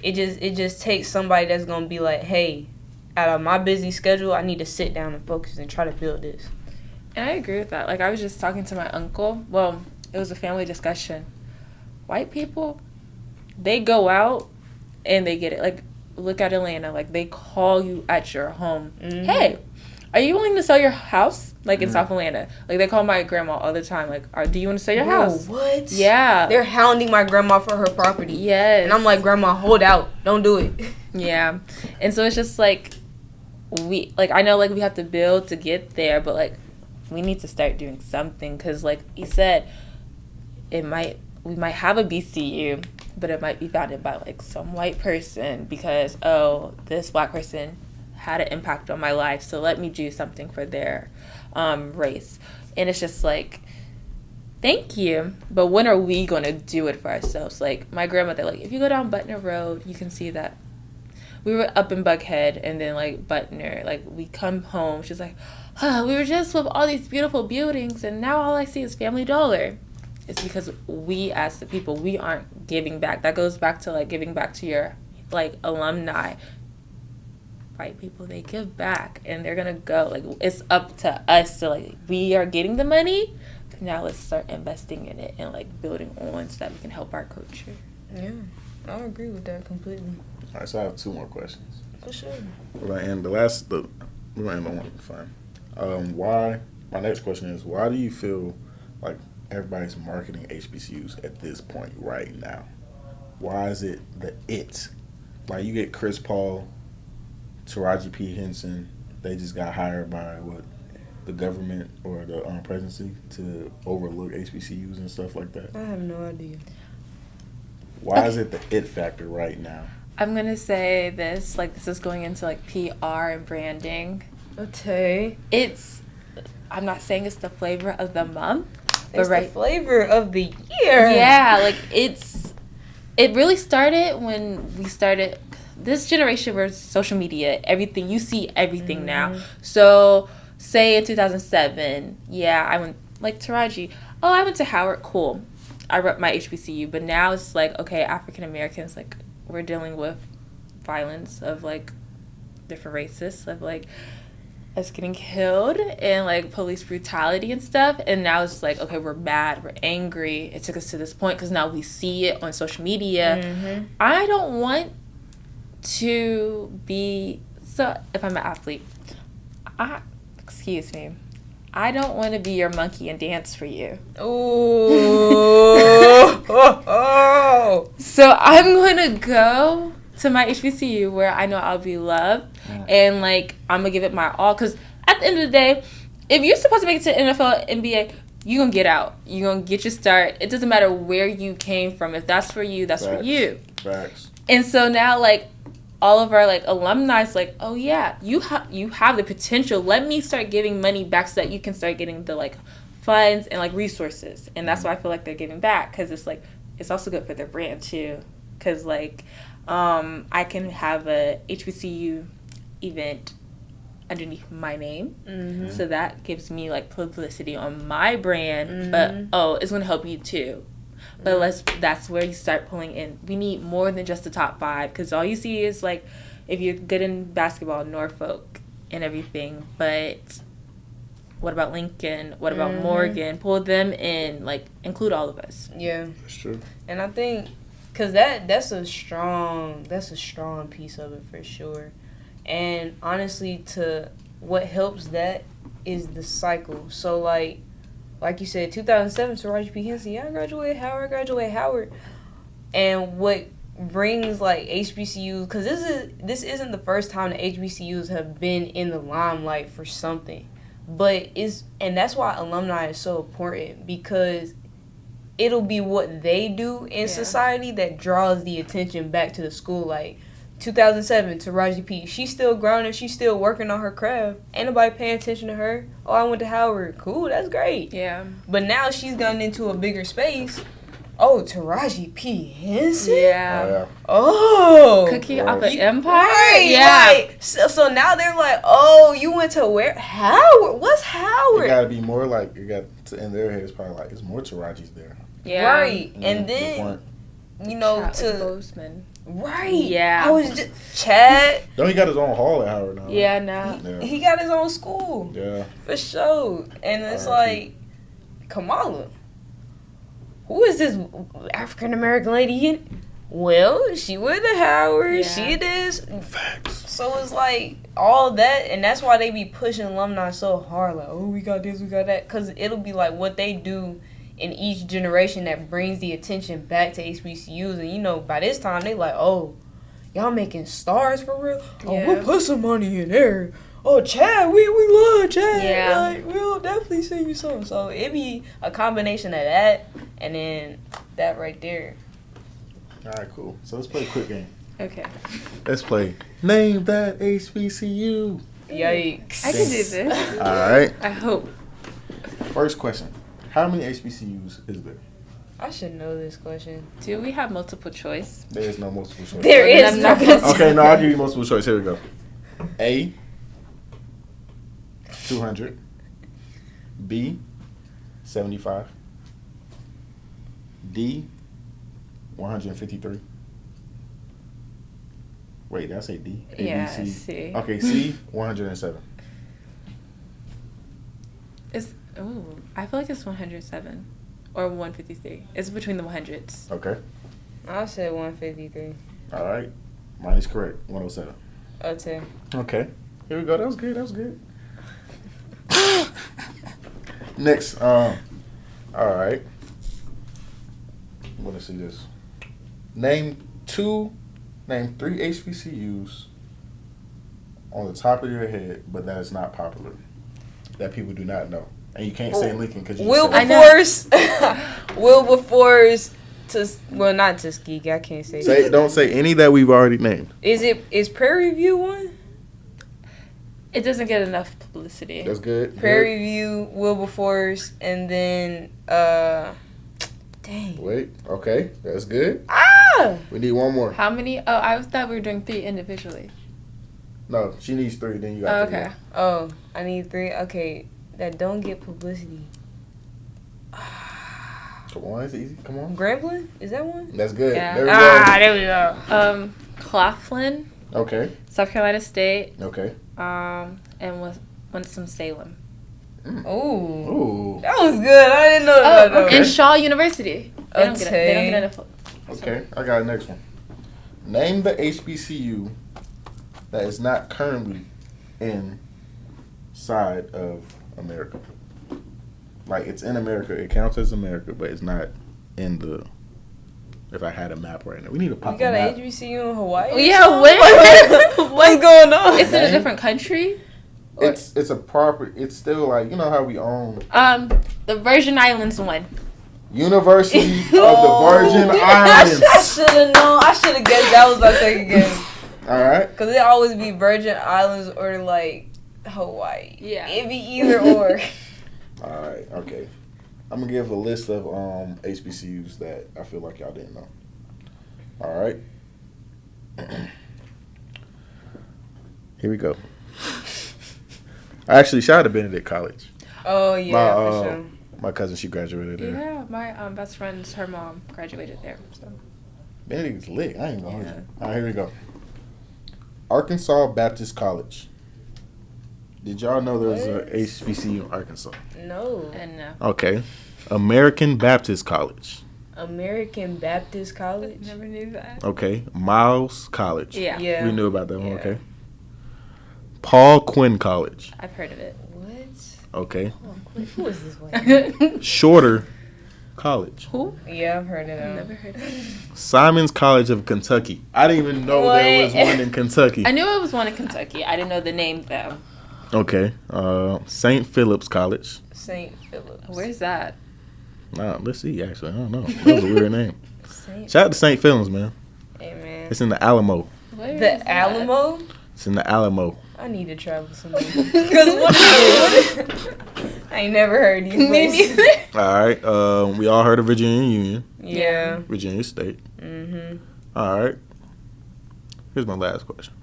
it just takes somebody that's gonna be like, hey, out of my busy schedule, I need to sit down and focus and try to build this. And I agree with that. Like, I was just talking to my uncle. Well, it was a family discussion. White people, they go out and they get it. Like, look at Atlanta. Like, they call you at your home. Mm-hmm. Hey, are you willing to sell your house? Like, in South Atlanta. Like, they call my grandma all the time. Like, do you want to sell your house? What? Yeah. They're hounding my grandma for her property. Yes. And I'm like, Grandma, hold out. Don't do it. Yeah. And so it's just like, I know, like, we have to build to get there, but, like, we need to start doing something. Because, like you said, we might have a BCU, but it might be founded by, like, some white person because, oh, this black person had an impact on my life, so let me do something for their race. And it's just like, thank you, but when are we going to do it for ourselves? Like, my grandmother, like, if you go down Butner Road, you can see that we were up in Buket, and then, like, Butner, like, we come home, she's like, we were just with all these beautiful buildings, and now all I see is Family Dollar. It's because we, as the people, we aren't giving back. That goes back to, like, giving back to your, like, alumni. White people, they give back, and they're gonna go. Like, it's up to us to, like, we are getting the money, now let's start investing in it and, like, building on so that we can help our culture. Yeah, I agree with that completely. All right, so I have two more questions. For sure. We're gonna end on one. Fine. My next question is, why do you feel like everybody's marketing HBCUs at this point right now? Why is it like, you get Chris Paul, Taraji P. Henson, they just got hired by the government or the presidency to overlook HBCUs and stuff like that? I have no idea. Why is it the it factor right now? I'm gonna say this, like, this is going into, like, PR and branding. Okay. I'm not saying it's the flavor of the month, It's but the flavor of the year. Yeah, like, it really started when we started, this generation where social media, everything, you see everything now. So, say in 2007, yeah, I went, like, Taraji, I went to Howard, cool. I rep my HBCU, but now it's like, okay, African Americans, like, we're dealing with violence of, like, different races, of, like, us getting killed and like police brutality and stuff, and now it's like, okay, we're mad, we're angry, it took us to this point because now we see it on social media. I don't want to be, so if I'm an athlete, excuse me, I don't want to be your monkey and dance for you. Ooh. So I'm going to go to my HBCU where I know I'll be loved, and like I'm gonna give it my all, because at the end of the day, if you're supposed to make it to NFL, NBA, you're gonna get out, you're gonna get your start. It doesn't matter where you came from. If that's for you, that's for you. Facts. And so now, like, all of our like alumni is like, oh yeah, you have the potential, let me start giving money back so that you can start getting the like funds and like resources. And that's why I feel like they're giving back, because it's like, it's also good for their brand too, because like I can have a HBCU event underneath my name, so that gives me like publicity on my brand, but it's going to help you too. But that's where you start pulling in. We need more than just the top 5, because all you see is like, if you're good in basketball, Norfolk and everything, but what about Lincoln? What about Morgan? Pull them in, like include all of us. Yeah, That's true. and I think because that's a strong piece of it for sure. And honestly, what helps that is the cycle. So like you said, 2007, Taraji P. Henson, I graduated Howard. And what brings like HBCUs, because this isn't the first time the HBCUs have been in the limelight for something, and that's why alumni is so important, because it'll be what they do in society that draws the attention back to the school. Like 2007, Taraji P. She's still grounded. She's still working on her craft. Ain't nobody paying attention to her. Oh, I went to Howard. Cool, that's great. Yeah. But now she's gotten into a bigger space. Oh, Taraji P. Henson? Yeah. Oh. Cookie off an empire? Right. Yeah. Like, so now they're like, oh, you went to where? Howard? What's Howard? It gotta be more like, it got to, in their head, it's probably like, it's more Taraji's there. Yeah. Right. And then, Boseman. Right. Yeah. I was just Chad. Don't he got his own hall at Howard now? Yeah, no. Yeah. He got his own school. Yeah. For sure. And it's like, Kamala. Who is this African American lady in? Well, she went to Howard. Yeah. She this. Facts. So it's like all that, and that's why they be pushing alumni so hard. Like, oh, we got this, we got that, because it'll be like what they do in each generation that brings the attention back to HBCUs. And by this time they like, oh, y'all making stars for real? Oh, we'll put some money in there. Oh, Chad, we love Chad. Yeah. Like, we'll definitely sing you something. So it be a combination of that and then that right there. All right, cool. So let's play a quick game. Okay. Let's play Name That HBCU. Yikes. I can do this. All right. I hope. First question. How many HBCUs is there? I should know this question. Do we have multiple choice? There is no multiple choice. There is I'm no. not gonna Okay, no, I'll give you multiple choice. Here we go. A, 200. B, 75. D, 153. Wait, did I say D? A, Yeah, B, C. C. Okay, C, 107. I feel like it's 107 or 153. It's between the 100s. Okay. I said 153. All right. Mine is correct. 107. Okay. Okay. Here we go. That was good. That was good. Next. All right. I want to see this. Name 3 HBCUs on the top of your head, but that is not popular. That people do not know. And you can't say Lincoln because you Wilberforce. Wilberforce. Not Tuskegee. I can't say. Don't say any that we've already named. Is Prairie View one? It doesn't get enough publicity. That's good. Prairie View, Wilberforce, and then dang. Wait. Okay. That's good. Ah. We need one more. How many? Oh, I thought we were doing 3 individually. No, she needs 3. Then you got 3. Okay. Oh, I need 3. Okay, that don't get publicity. Come on, it's easy. Come on. Grambling? Is that one? That's good. Yeah. There we go. There we go. Claflin, Okay. South Carolina State, Okay. and Winston-Salem. Ooh. Ooh. That was good. I didn't know that. Oh, okay. and Shaw University. They don't get enough. Okay, I got the next one. Name the HBCU that is not currently inside of America. Like, it's in America. It counts as America, but it's not in the... If I had a map right now. We need to pop You got a an map. HBCU in Hawaii? Yeah, where? What's going on? It's in a different country. It's a proper... It's still like, you know how we own... The Virgin Islands one. University of the Virgin I Islands. should have known. I should have guessed that was my second guess. All right. Because it always be Virgin Islands or, like, Hawaii. Yeah. It'd be either or. All right. Okay. I'm gonna give a list of HBCUs that I feel like y'all didn't know. All right. Here we go. Actually, shout out to Benedict College. Oh, yeah, for sure. My cousin, she graduated there. Yeah, my best friend's her mom graduated there. So. Benedict's lit. I ain't gonna hold you. All right, here we go. Arkansas Baptist College. Did y'all know there was a HBCU in Arkansas? No. And Okay. American Baptist College. American Baptist College? never knew that. Okay. Miles College. Yeah, Yeah. We knew about that one. Yeah. Okay. Paul Quinn College. I've heard of it. What? Okay. Oh, who is this one? Shorter College. Who? Yeah, I've heard of them. Never heard of it. Simon's College of Kentucky. I didn't even know there was What? one in Kentucky. I knew it was one in Kentucky. I didn't know the name though. Okay. St. Philip's College. St. Philip's. Where's that? Let's see, actually. I don't know. That was a weird name. St. Shout out to St. Philip's, man. Hey, man. It's in the Alamo. Where is The that? Alamo? It's in the Alamo. I need to travel somewhere. Because what? I ain't never heard these Me places. neither. All right. We all heard of Virginia Union. Yeah. Virginia State. Mm-hmm. All right. Here's my last question.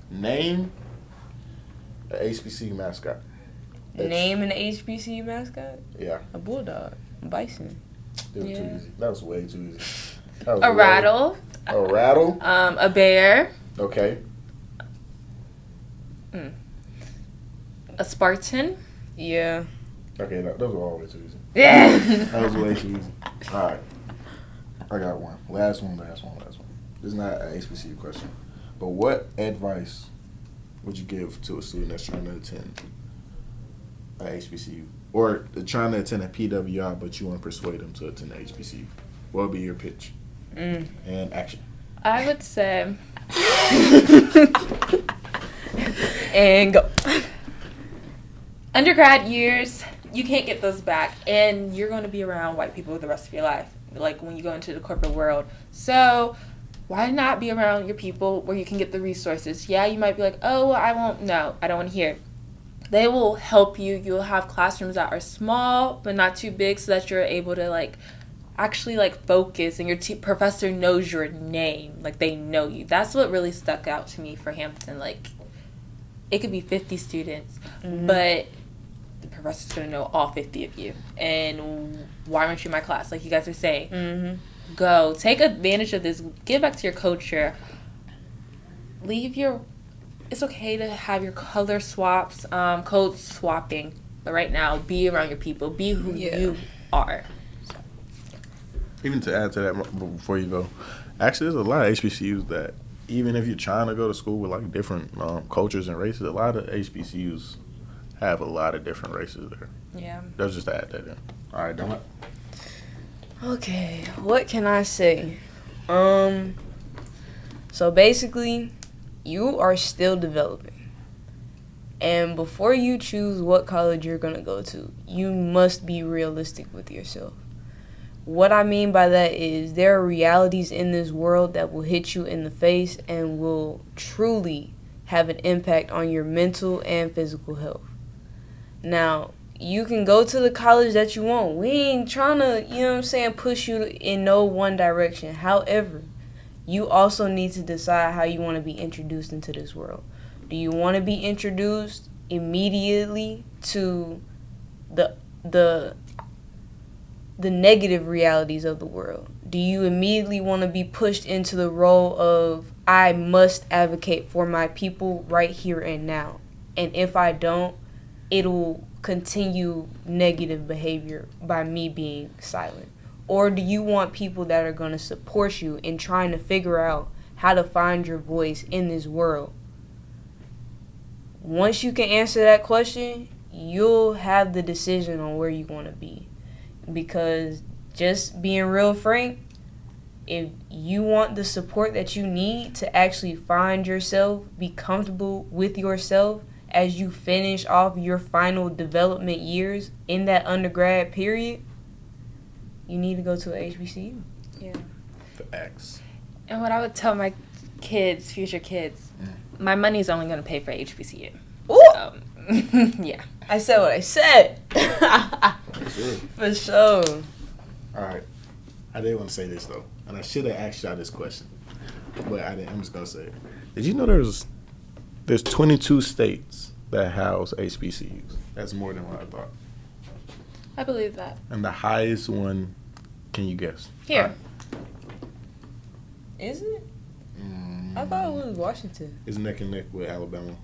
Name a HBCU mascot. Name an HBCU mascot? Yeah. A bulldog. A bison. That was too Yeah. easy. That was way too easy. That was A way- rattle. A rattle. A bear. Okay. A Spartan. Yeah. Okay, those were all way too easy. Yeah. That was way too easy. All right. I got one. Last one. This is not an HBCU question. But what advice would you give to a student that's trying to attend a HBCU? Or trying to attend a PWI, but you want to persuade them to attend a HBCU? What would be your pitch? And action. I would say. And go. Undergrad years, you can't get those back, and you're going to be around white people the rest of your life, like when you go into the corporate world. So why not be around your people where you can get the resources? Yeah, you might be like, oh, I don't want to hear. They will help you. You'll have classrooms that are small but not too big, so that you're able to actually focus, and your professor knows your name, they know you. That's what really stuck out to me for Hampton. It could be 50 students, but the professor's going to know all 50 of you. And why aren't you in my class? Like you guys are saying, go. Take advantage of this. Give back to your culture. It's okay to have your color swaps, code swapping. But right now, be around your people. Be who you are. Even to add to that before you go, actually, there's a lot of HBCUs that, even if you're trying to go to school with different cultures and races, a lot of HBCUs have a lot of different races there. Yeah. That's just to add that in. All right, Donut. Okay, what can I say? So basically, you are still developing. And before you choose what college you're going to go to, you must be realistic with yourself. What I mean by that is there are realities in this world that will hit you in the face and will truly have an impact on your mental and physical health. Now, you can go to the college that you want. We ain't trying to, push you in no one direction. However, you also need to decide how you want to be introduced into this world. Do you want to be introduced immediately to the negative realities of the world? Do you immediately want to be pushed into the role of, I must advocate for my people right here and now, and if I don't, it'll continue negative behavior by me being silent? Or do you want people that are going to support you in trying to figure out how to find your voice in this world? Once you can answer that question, you'll have the decision on where you want to be. Because just being real frank, if you want the support that you need to actually find yourself, be comfortable with yourself as you finish off your final development years in that undergrad period, you need to go to a HBCU. Yeah. The X. And what I would tell my kids, future kids, my money's only going to pay for HBCU. Ooh! Yeah. I said what I said. Sure. For sure. All right. I did want to say this, though. And I should have asked y'all this question. But I didn't. I'm just going to say it. Did you know there's 22 states that house HBCUs? That's more than what I thought. I believe that. And the highest one, can you guess? Here. Is it? I thought it was Washington. It's neck and neck with Alabama.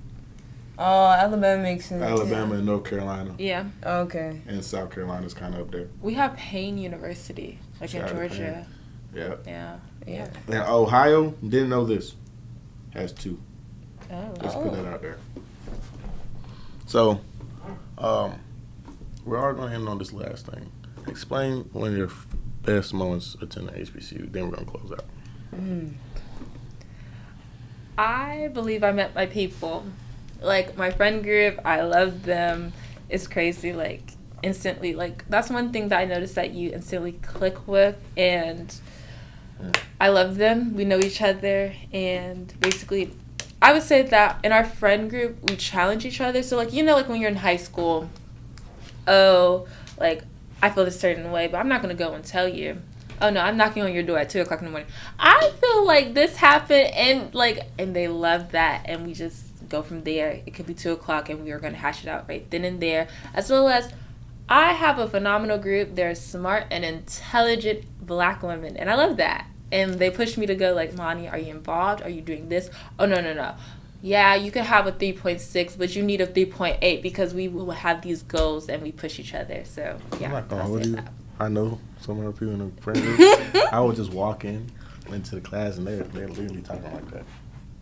Oh, Alabama makes sense. Alabama and North Carolina. Yeah. Okay. And South Carolina's kind of up there. We have Payne University, like Shout in out to Georgia. Yeah. Yeah. Yeah. And Ohio, didn't know this, has 2. Oh. Let's put that out there. So, we're all going to end on this last thing. Explain one of your best moments attending HBCU. Then we're going to close out. I believe I met my people. Like, my friend group, I love them. It's crazy, like, instantly. Like, that's one thing that I noticed that you instantly click with. And I love them. We know each other. And basically, I would say that in our friend group, we challenge each other. So, like, you know, like when you're in high school, oh, like, I feel this certain way, but I'm not going to go and tell you. Oh, no, I'm knocking on your door at 2 o'clock in the morning. I feel like this happened, and they love that, and we just go from there. It could be 2 o'clock, and we are going to hash it out right then and there. As well as, I have a phenomenal group. They're smart and intelligent Black women, and I love that. And they push me to go, like, Monty, are you involved? Are you doing this? Oh, no. Yeah, you could have a 3.6, but you need a 3.8 because we will have these goals, and we push each other. So, yeah. I'm not going to I'll hold say you. that. I know some of the people in the friend group. I would just walk into the class, and they're literally talking like that.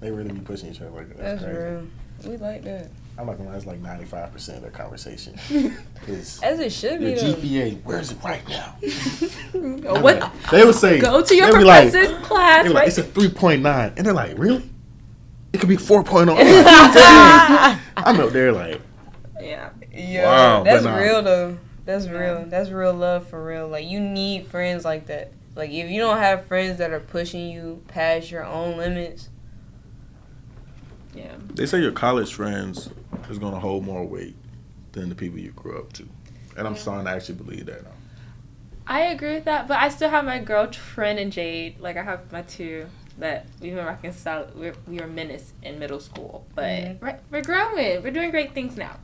They really be pushing each other like that. That's crazy. Real. We like that. I'm not gonna lie, it's like 95% of their conversation. As it should be. Your Though. GPA, where is it right now? What? They would say, Go to your they be professor's like, class. They be like, Right? it's a 3.9. And they're like, really? It could be 4.0. I'm up there like, Yeah. Yeah, wow, that's but nah. real though. That's real. That's real love for real. Like, you need friends like that. Like, if you don't have friends that are pushing you past your own limits. Yeah. they say your college friends is gonna hold more weight than the people you grew up to. And I'm starting to actually believe that now. I agree with that, but I still have my girlfriend and Jade. Like, I have my 2 that we've been reconciled. We were menace in middle school, but we're growing. We're doing great things now.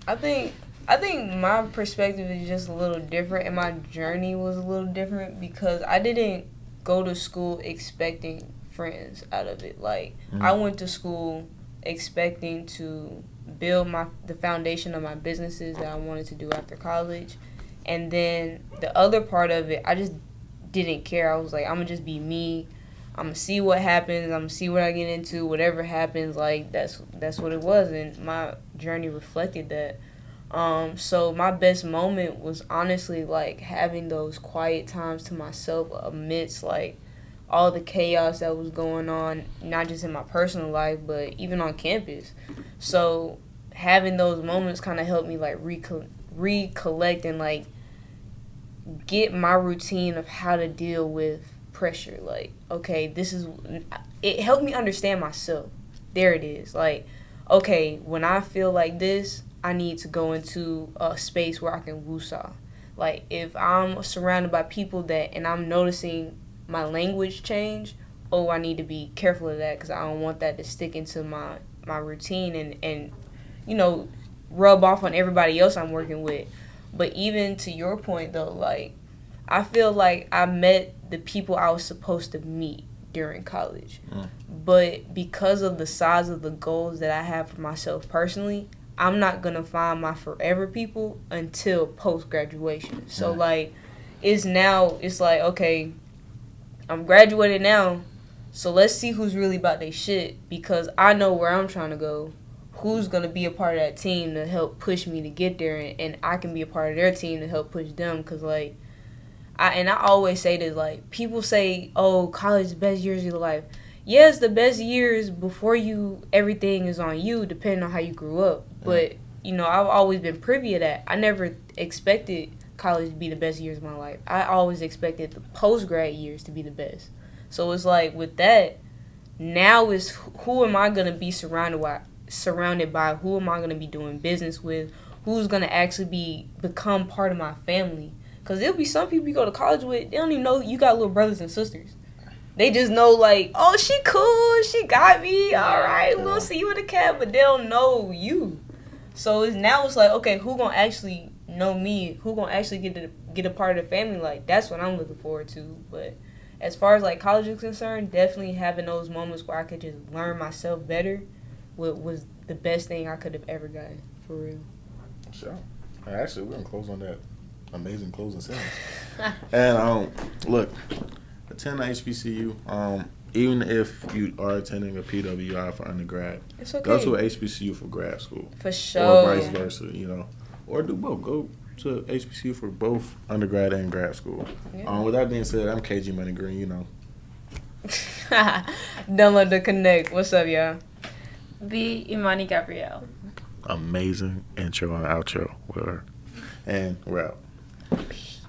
I think my perspective is just a little different, and my journey was a little different because I didn't go to school expecting friends out of it. Like, I went to school expecting to build the foundation of my businesses that I wanted to do after college. And then the other part of it, I just didn't care. I was like, I'm going to just be me. I'm going to see what happens. I'm going to see what I get into. Whatever happens, like, that's what it was. And my journey reflected that. So my best moment was honestly, like, having those quiet times to myself amidst, like, all the chaos that was going on, not just in my personal life, but even on campus. So having those moments kind of helped me, like, recollect and, like, get my routine of how to deal with pressure. Like, okay, it helped me understand myself. There it is. Like, okay, when I feel like this, I need to go into a space where I can woosah. Like, if I'm surrounded by people and I'm noticing my language change, I need to be careful of that because I don't want that to stick into my routine and you know, rub off on everybody else I'm working with. But even to your point, though, like, I feel like I met the people I was supposed to meet during college. Mm. But because of the size of the goals that I have for myself personally, I'm not going to find my forever people until post-graduation. So, like, it's like, okay, I'm graduated now, so let's see who's really about their shit, because I know where I'm trying to go. Who's going to be a part of that team to help push me to get there, and I can be a part of their team to help push them, because, like, I always say this, like, people say, oh, college is the best years of your life. Yeah, it's the best years before everything is on you, depending on how you grew up. But, you know, I've always been privy to that. I never expected college to be the best years of my life. I always expected the post-grad years to be the best. So it's like, with that, now is who am I going to be surrounded by? Who am I going to be doing business with? Who's going to actually become part of my family? Because there'll be some people you go to college with, they don't even know you got little brothers and sisters. They just know, like, oh, she cool, she got me, all right, we'll see you in the cab, but they don't know you. So it's like, okay, who gonna actually know me? Who gonna actually get a part of the family? Like, that's what I'm looking forward to. But as far as, like, college is concerned, definitely having those moments where I could just learn myself better was the best thing I could have ever gotten, for real. Sure. Actually, we're gonna close on that amazing closing sentence. And look, attend the HBCU. Even if you are attending a PWI for undergrad, it's okay. Go to a HBCU for grad school. For sure. Or vice versa, you know. Or do both. Go to HBCU for both undergrad and grad school. Yeah. With that being said, I'm KG Money Green, you know. Download the Connect. What's up, y'all? The Imani Gabrielle. Amazing intro and outro. And we're out. Peace.